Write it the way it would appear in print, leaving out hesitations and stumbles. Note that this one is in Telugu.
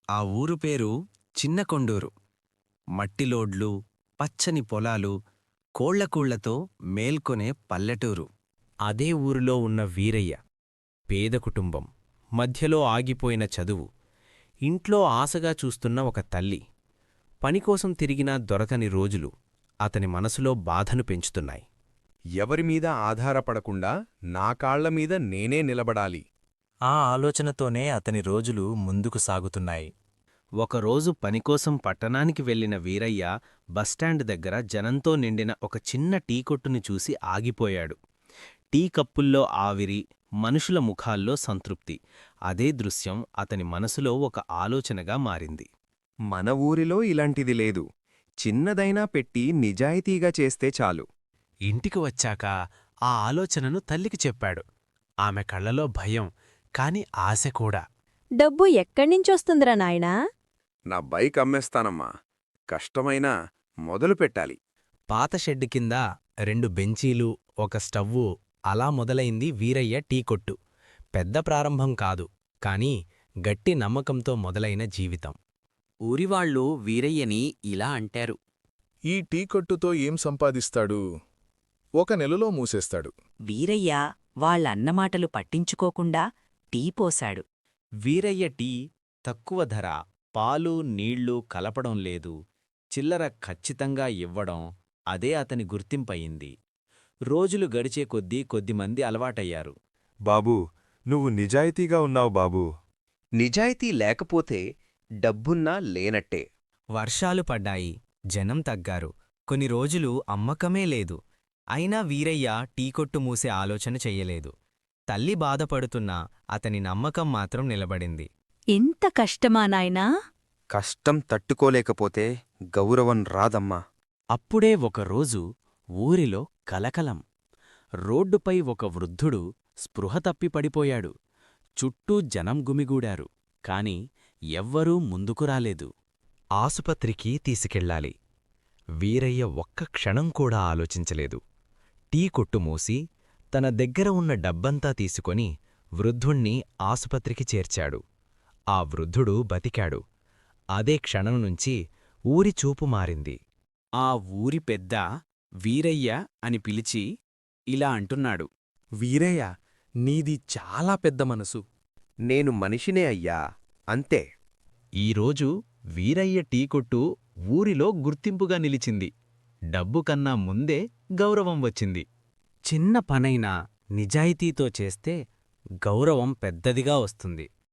ఆ ఊరు పేరు చిన్నకొండూరు. మట్టిలోడ్లు, పచ్చని పొలాలు, కోళ్లకూళ్లతో మేల్కొనే పల్లెటూరు. అదే ఊరిలో ఉన్న వీరయ్య. పేద కుటుంబం, మధ్యలో ఆగిపోయిన చదువు, ఇంట్లో ఆశగా చూస్తున్న ఒక తల్లి. పనికోసం తిరిగినా దొరకని రోజులు అతని మనసులో బాధను పెంచుతున్నాయి. ఎవరిమీద ఆధారపడకుండా నా కాళ్లమీద నేనే నిలబడాలి. ఆ ఆలోచనతోనే అతని రోజులు ముందుకు సాగుతున్నాయి. ఒకరోజు పనికోసం పట్టణానికి వెళ్లిన వీరయ్య బస్టాండ్ దగ్గర జనంతో నిండిన ఒక చిన్న టీ కొట్టుని చూసి ఆగిపోయాడు. టీ కప్పుల్లో ఆవిరి, మనుషుల ముఖాల్లో సంతృప్తి. అదే దృశ్యం అతని మనసులో ఒక ఆలోచనగా మారింది. మన ఊరిలో ఇలాంటిది లేదు. చిన్నదైనా పెట్టి నిజాయితీగా చేస్తే చాలు. ఇంటికి వచ్చాక ఆ ఆలోచనను తల్లికి చెప్పాడు. ఆమె కళ్లలో భయం, కాని ఆశ కూడా. డబ్బు ఎక్కడ్నించొస్తుందిరా నాయనా? నా బైక్ అమ్మేస్తానమ్మా. కష్టమైనా మొదలు పెట్టాలి. పాత షెడ్డు కింద 2 బెంచీలు, ఒక స్టవ్వు, అలా మొదలైంది వీరయ్య టీ కొట్టు. పెద్ద ప్రారంభం కాదు, కాని గట్టి నమ్మకంతో మొదలైన జీవితం. ఊరివాళ్లు వీరయ్యని ఇలా అంటారు. ఈ టీ కొట్టుతో ఏం సంపాదిస్తాడు? ఒక నెలలో మూసేస్తాడు. వీరయ్య వాళ్ళన్నమాటలు పట్టించుకోకుండా టీ పోశాడు. వీరయ్య టీ తక్కువ ధర, పాలు నీళ్లు కలపడం లేదు, చిల్లర ఖచ్చితంగా ఇవ్వడం, అదే అతని గుర్తింపయింది. రోజులు గడిచే కొద్దిమంది అలవాటయ్యారు. బాబూ, నువ్వు నిజాయితీగా ఉన్నావు బాబూ. నిజాయితీ లేకపోతే డబ్బున్నా లేనట్టే. వర్షాలు పడ్డాయి, జనం తగ్గారు, కొన్ని రోజులు అమ్మకమే లేదు. అయినా వీరయ్య టీకొట్టు మూసే ఆలోచన చెయ్యలేదు. తల్లి బాధపడుతున్నా అతని నమ్మకం మాత్రం నిలబడింది. ఇంత కష్టమా నాయనా? కష్టం తట్టుకోలేకపోతే గౌరవం రాదమ్మా. అప్పుడే ఒకరోజు ఊరిలో కలకలం. రోడ్డుపై ఒక వృద్ధుడు స్పృహ తప్పి పడిపోయాడు. చుట్టూ జనం గుమిగూడారు, కాని ఎవ్వరూ ముందుకు రాలేదు. ఆసుపత్రికి తీసుకెళ్ళాలి. వీరయ్య ఒక్క క్షణం కూడా ఆలోచించలేదు. టీ కొట్టు మూసి తన దగ్గర ఉన్న డబ్బంతా తీసుకొని వృద్ధుణ్ణి ఆసుపత్రికి చేర్చాడు. ఆ వృద్ధుడు బతికాడు. అదే క్షణం నుంచి ఊరి చూపు మారింది. ఆ ఊరి పెద్ద వీరయ్య అని పిలిచి ఇలా అంటున్నాడు. వీరయ్య, నీది చాలా పెద్ద మనసు. నేను మనిషినే అయ్యా, అంతే. ఈరోజు వీరయ్య టీకొట్టు ఊరిలో గుర్తింపుగా నిలిచింది. డబ్బు కన్నా ముందే గౌరవం వచ్చింది. చిన్న పనైనా నిజాయితీతో చేస్తే గౌరవం పెద్దదిగా వస్తుంది.